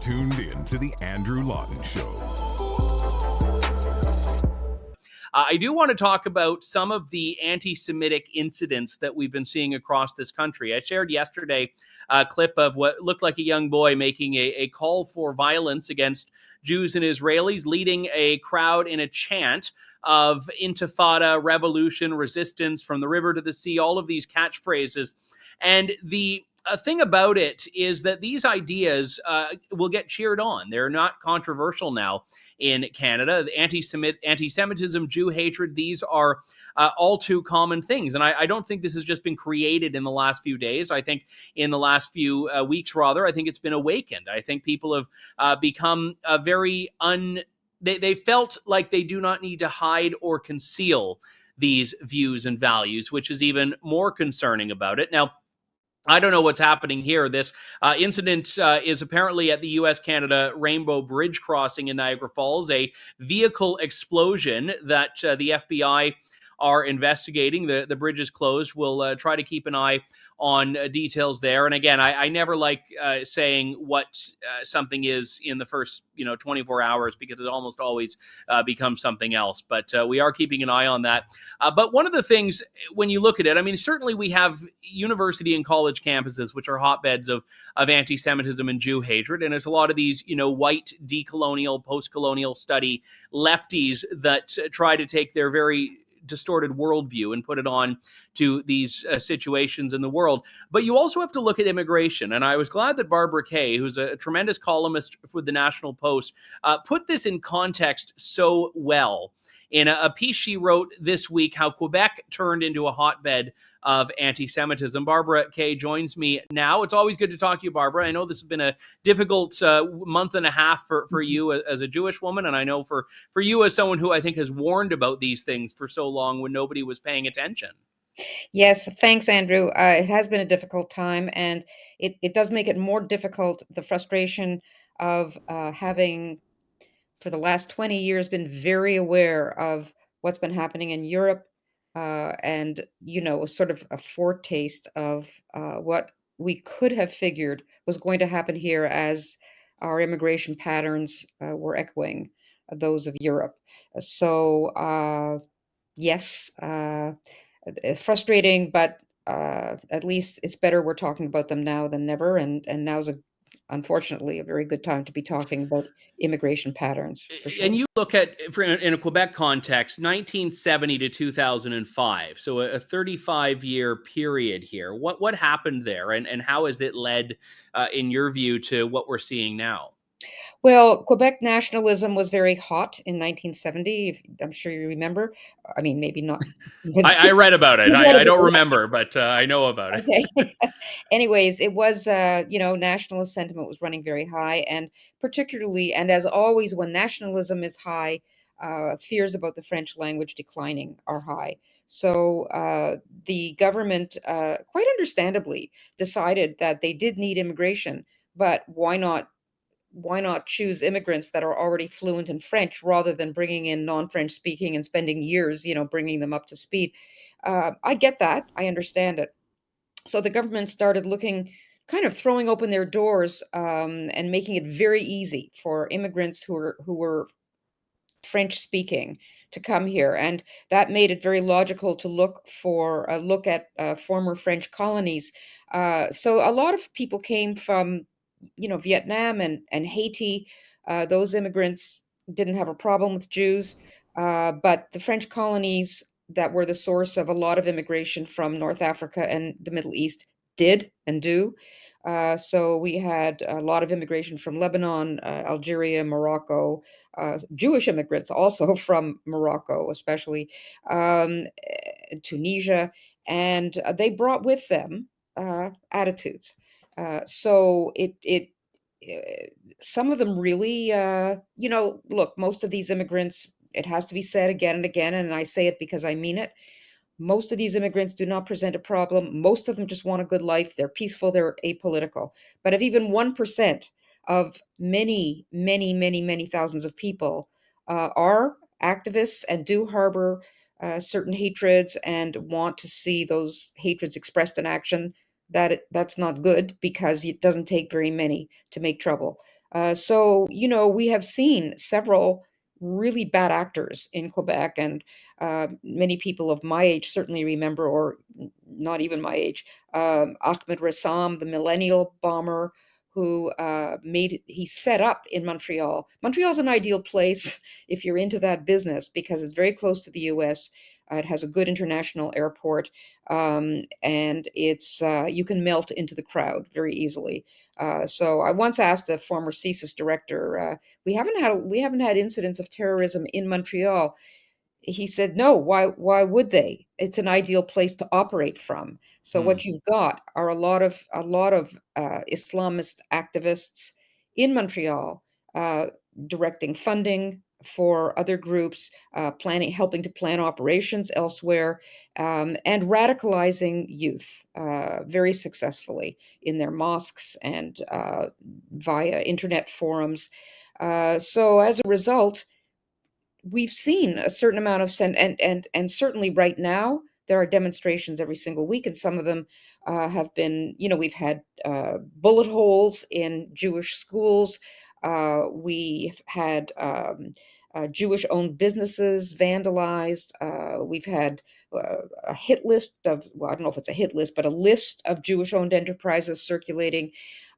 tuned in to The Andrew Lawton Show. I do want to talk about some of the anti-Semitic incidents that we've been seeing across this country. I shared yesterday a clip of what looked like a young boy making a call for violence against Jews and Israelis, leading a crowd in a chant of intifada, revolution, resistance, from the river to the sea, all of these catchphrases. And the thing about it is that these ideas will get cheered on. They're not controversial now in Canada. Anti-Semitism, Jew hatred, these are all too common things. And I don't think this has just been created in the last few days. I think in the last few weeks, rather, I think it's been awakened. I think people have become very they felt like they do not need to hide or conceal these views and values, which is even more concerning about it. Now, I don't know what's happening here. This incident is apparently at the U.S.-Canada Rainbow Bridge crossing in Niagara Falls, a vehicle explosion that the FBI are investigating. The bridge is closed. We'll try to keep an eye on details there. And again, I never like saying what something is in the first 24 hours, because it almost always becomes something else. But we are keeping an eye on that. But one of the things, when you look at it, I mean, certainly we have university and college campuses, which are hotbeds of anti-Semitism and Jew hatred. And there's a lot of these, white, decolonial, post-colonial study lefties that try to take their very distorted worldview and put it on to these situations in the world. But you also have to look at immigration. And I was glad that Barbara Kay, who's a tremendous columnist for the National Post, put this in context so well in a piece she wrote this week, how Quebec turned into a hotbed of anti-Semitism. Barbara Kay joins me now. It's always good to talk to you, Barbara. I know this has been a difficult month and a half for you as a Jewish woman, and I know for you as someone who I think has warned about these things for so long when nobody was paying attention. Yes, thanks, Andrew. It has been a difficult time, and it does make it more difficult, the frustration of having, for the last 20 years, been very aware of what's been happening in Europe, and sort of a foretaste of what we could have figured was going to happen here as our immigration patterns were echoing those of Europe. So yes, frustrating, but at least it's better we're talking about them now than never, and now's unfortunately a very good time to be talking about immigration patterns, for sure. And you look at, in a Quebec context, 1970 to 2005, so a 35-year period here. What happened there, and how has it led, in your view, to what we're seeing now? Well, Quebec nationalism was very hot in 1970. I'm sure you remember. I mean, maybe not. I read about it. I don't remember, but I know about it. Okay. Anyways, it was, nationalist sentiment was running very high, and particularly, and as always, when nationalism is high, fears about the French language declining are high. So the government, quite understandably, decided that they did need immigration, but why not choose immigrants that are already fluent in French rather than bringing in non-French speaking and spending years, bringing them up to speed? I get that. I understand it. So the government started looking, kind of throwing open their doors, and making it very easy for immigrants who were French speaking to come here, and that made it very logical to look at former French colonies. So a lot of people came from, Vietnam and Haiti. Those immigrants didn't have a problem with Jews, but the French colonies that were the source of a lot of immigration from North Africa and the Middle East did and do. So we had a lot of immigration from Lebanon, Algeria, Morocco, Jewish immigrants also from Morocco, especially Tunisia, and they brought with them attitudes. So some of them really, look, most of these immigrants, it has to be said again and again, and I say it because I mean it. Most of these immigrants do not present a problem. Most of them just want a good life. They're peaceful. They're apolitical. But if even 1% of many, many, many, many thousands of people are activists and do harbor certain hatreds and want to see those hatreds expressed in action, that's not good, because it doesn't take very many to make trouble. So, we have seen several really bad actors in Quebec, and many people of my age certainly remember, or not even my age, Ahmed Rassam, the millennial bomber, who he set up in Montreal. Montreal's an ideal place if you're into that business because it's very close to the US. It has a good international airport, and you can melt into the crowd very easily. So I once asked a former CSIS director, we haven't had incidents of terrorism in Montreal. He said, no, why would they? It's an ideal place to operate from. So Hmm. what you've got are a lot of Islamist activists in Montreal, uh, directing funding for other groups, helping to plan operations elsewhere, and radicalizing youth very successfully in their mosques and via internet forums. So as a result, we've seen a certain amount of and certainly right now there are demonstrations every single week, and some of them have been, we've had bullet holes in Jewish schools. We've had Jewish owned businesses vandalized. We've had a hit list of, well, I don't know if it's a hit list, but a list of Jewish owned enterprises circulating.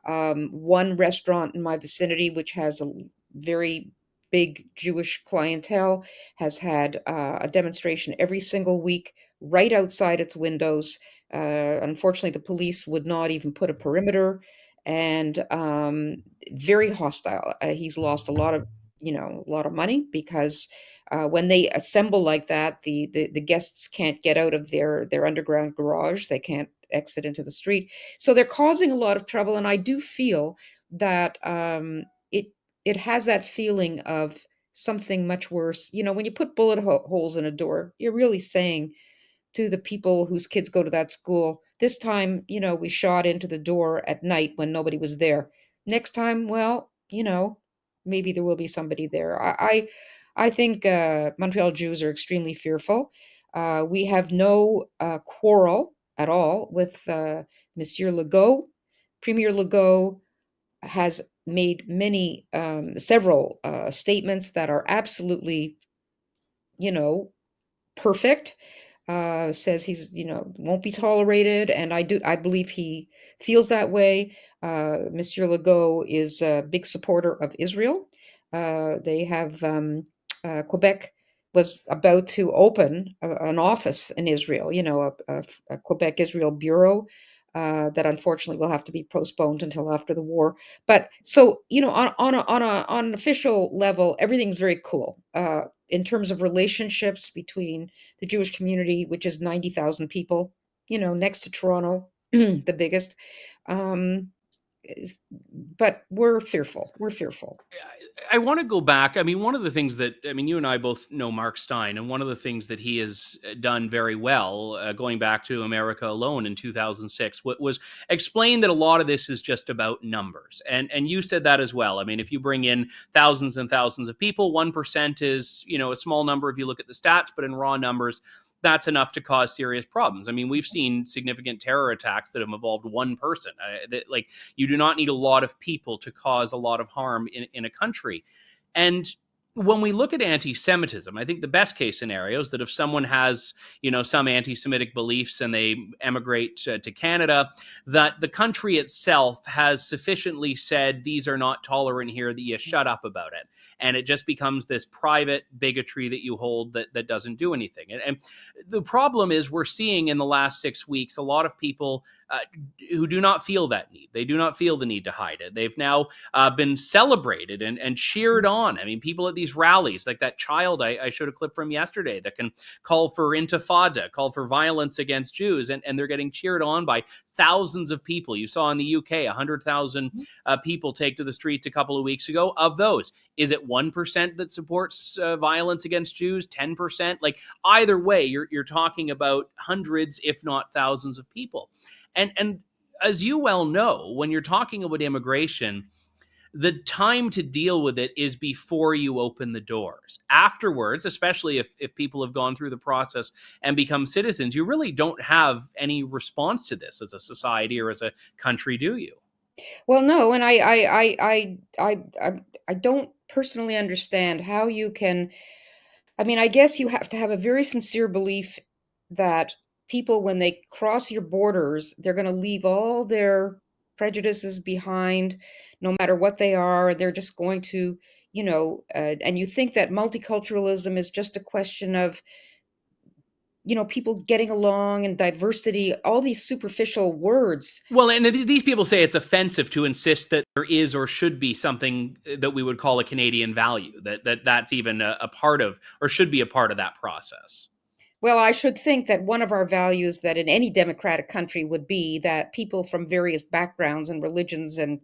One restaurant in my vicinity, which has a very big Jewish clientele, has had a demonstration every single week right outside its windows. Unfortunately, the police would not even put a perimeter, and very hostile. He's lost a lot of money because when they assemble like that, the guests can't get out of their underground garage. They can't exit into the street, so they're causing a lot of trouble. And I do feel that it it has that feeling of something much worse. When you put bullet holes in a door, you're really saying to the people whose kids go to that school, this time, we shot into the door at night when nobody was there. Next time, well, maybe there will be somebody there. I think Montreal Jews are extremely fearful. We have no quarrel at all with Monsieur Legault. Premier Legault has made several statements that are absolutely, you know, perfect. Says he's, won't be tolerated, and I believe he feels that way. Monsieur Legault is a big supporter of Israel. They have Quebec was about to open an office in Israel, a Quebec Israel bureau. That unfortunately will have to be postponed until after the war. But so, on an official level, everything's very cool. In terms of relationships between the Jewish community, which is 90,000 people, next to Toronto, the biggest. Um, but we're fearful. We're fearful. I want to go back. I mean, one of the things that, I mean, you and I both know Mark Stein, and one of the things that he has done very well, going back to America Alone in 2006, was explain that a lot of this is just about numbers. And you said that as well. I mean, if you bring in thousands and thousands of people, 1% is, a small number if you look at the stats, but in raw numbers, that's enough to cause serious problems. I mean, we've seen significant terror attacks that have involved one person. Like, you do not need a lot of people to cause a lot of harm in a country. And when we look at anti-Semitism, I think the best case scenario is that if someone has, some anti-Semitic beliefs and they emigrate to Canada, that the country itself has sufficiently said these are not tolerant here, that you shut up about it. And it just becomes this private bigotry that you hold that doesn't do anything. And the problem is we're seeing in the last 6 weeks a lot of people who do not feel that need. They do not feel the need to hide it. They've now been celebrated and cheered on. I mean, people at these rallies, like that child I showed a clip from yesterday that can call for intifada, call for violence against Jews, and they're getting cheered on by thousands of people. You saw in the UK, 100,000 people take to the streets a couple of weeks ago. Of those, is it 1% that supports violence against Jews? 10%? Like, either way, you're talking about hundreds, if not thousands of people. And as you well know, when you're talking about immigration, the time to deal with it is before you open the doors. Afterwards, especially if people have gone through the process and become citizens, you really don't have any response to this as a society or as a country, do you? Well, no, and I don't personally understand how you can. I mean, I guess you have to have a very sincere belief that people, when they cross your borders, they're going to leave all their prejudices behind, no matter what they are. They're just going to, and you think that multiculturalism is just a question of, people getting along and diversity, all these superficial words. Well, and these people say it's offensive to insist that there is or should be something that we would call a Canadian value, that's even a part of, or should be a part of that process. Well, I should think that one of our values that in any democratic country would be that people from various backgrounds and religions and,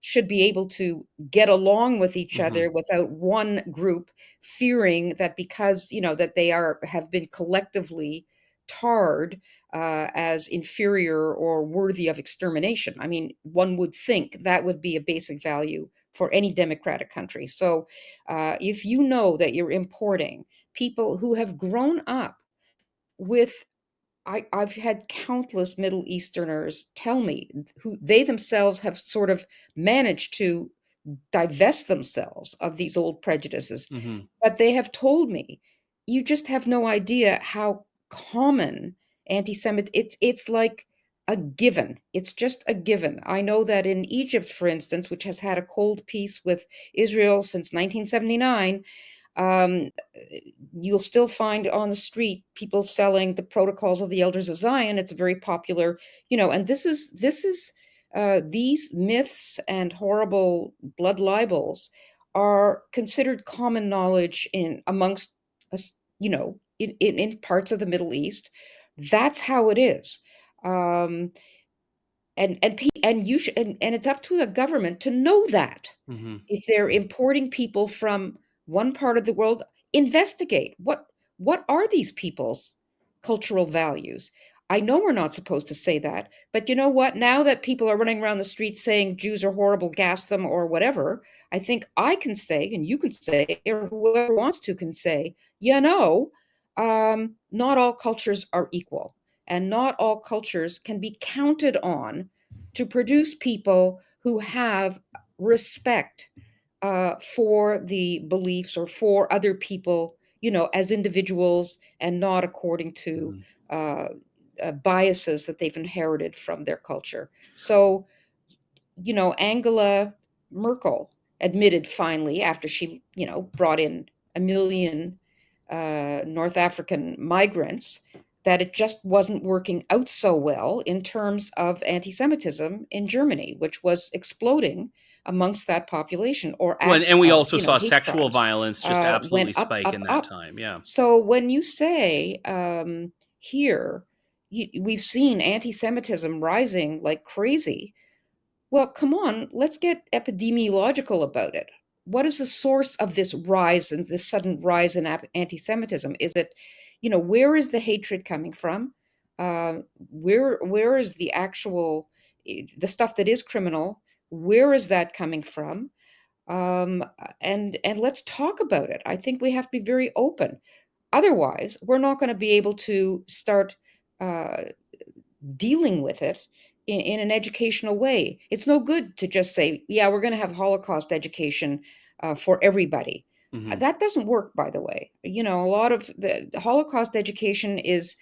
should be able to get along with each Mm-hmm. other without one group fearing that because, that they have been collectively tarred as inferior or worthy of extermination. I mean, one would think that would be a basic value for any democratic country. So if you know that you're importing people who have grown up with I've had countless Middle Easterners tell me who they themselves have sort of managed to divest themselves of these old prejudices. Mm-hmm. But they have told me, you just have no idea how common anti-Semitic it's like a given. It's just a given. I know that in Egypt, for instance, which has had a cold peace with Israel since 1979, um, you'll still find on the street people selling the Protocols of the Elders of Zion. It's a very popular, and this is these myths and horrible blood libels are considered common knowledge in amongst us, in parts of the Middle East. That's how it is. Um, and you should and it's up to the government to know that Mm-hmm. if they're importing people from one part of the world, investigate what are these people's cultural values. I know we're not supposed to say that, but you know what? Now that people are running around the streets saying Jews are horrible, gas them, or whatever, I think I can say, and you can say, or whoever wants to can say, not all cultures are equal, and not all cultures can be counted on to produce people who have respect for the beliefs or for other people, as individuals and not according to Mm-hmm. uh, biases that they've inherited from their culture. So, Angela Merkel admitted finally after she, brought in a million North African migrants that it just wasn't working out so well in terms of anti-Semitism in Germany, which was exploding amongst that population, or Well, acts and we of, also saw hate sexual crimes violence just went absolutely up, spike up, in that up. time. Yeah. So when you say here, we've seen anti-Semitism rising like crazy, well, come on, let's get epidemiological about it. What is the source of this rise and this sudden rise in anti-Semitism? Is it, where is the hatred coming from? Where is the actual the stuff that is criminal? Where is that coming from? And let's talk about it. I think we have to be very open. Otherwise, we're not going to be able to start uh, dealing with it in an educational way. It's no good to just say, yeah, we're going to have Holocaust education for everybody. Mm-hmm. That doesn't work, by the way. A lot of the Holocaust education is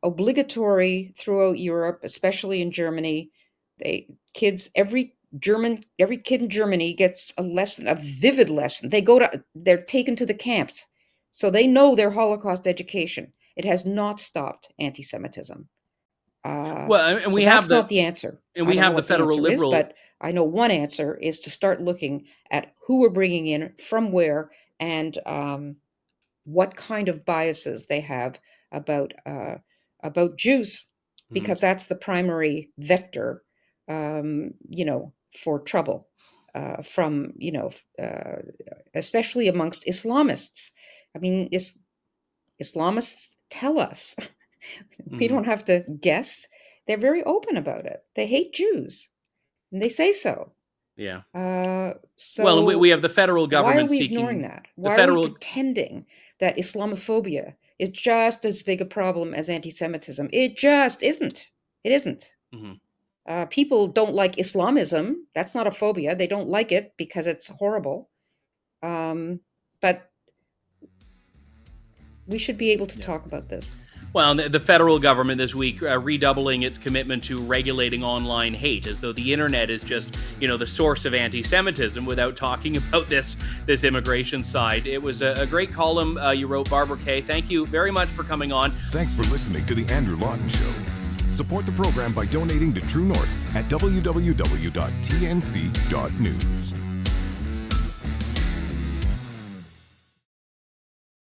obligatory throughout Europe, especially in Germany. Every kid in Germany gets a lesson, a vivid lesson. They're taken to the camps. So they know their Holocaust education. It has not stopped anti-Semitism. Well, and So we that's have not the answer. I don't know the what the federal answer is, liberal. but I know one answer is to start looking at who we're bringing in, from where, and what kind of biases they have about Jews, Mhm. because that's the primary vector, for trouble from especially amongst Islamists. I mean, Islamists tell us. We Mhm. don't have to guess. They're very open about it. They hate Jews, and they say so. Yeah. Well, and we So have the federal why are government we ignoring seeking that? the Why are we federal. pretending that Islamophobia is just as big a problem as anti-Semitism? It just isn't. It isn't. Mhm. People don't like Islamism. That's not a phobia. They don't like it because it's horrible. But we should be able to talk about this. Well, the federal government this week redoubling its commitment to regulating online hate, as though the internet is just, the source of anti-Semitism, without talking about this immigration side. It was a great column you wrote, Barbara Kay. Thank you very much for coming on. Thanks for listening to The Andrew Lawton Show. Support the program by donating to True North at www.tnc.news.